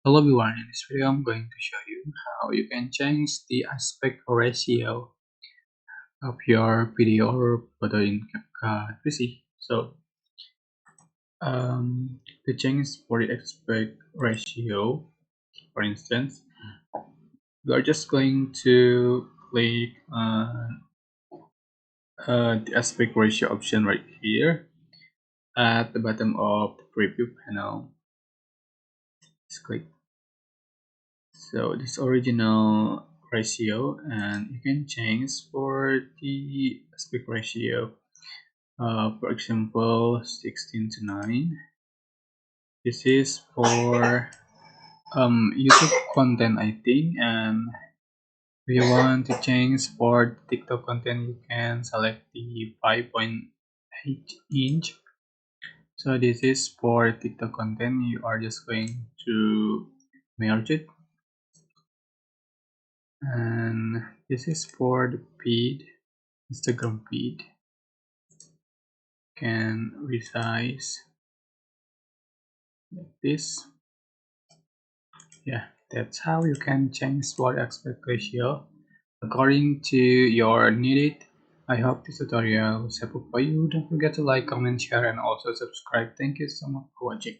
Hello everyone, in this video I'm going to show you how you can change the aspect ratio of your video or photo in CapCut PC. To change for the aspect ratio, for instance, we are just going to click on the aspect ratio option right here at the bottom of the preview panel. Just click. So this original ratio, and you can change for the aspect ratio. For example, 16 to 9. This is for YouTube content, I think, and if you want to change for TikTok content, you can select the 5.8 inch. So this is for TikTok content. You are just going to merge it, and this is for the feed, Instagram feed. Can resize like this. Yeah, that's how you can change spot aspect ratio according to your need. I hope this tutorial was helpful for you. Don't forget to like, comment, share, and also subscribe. Thank you so much for watching.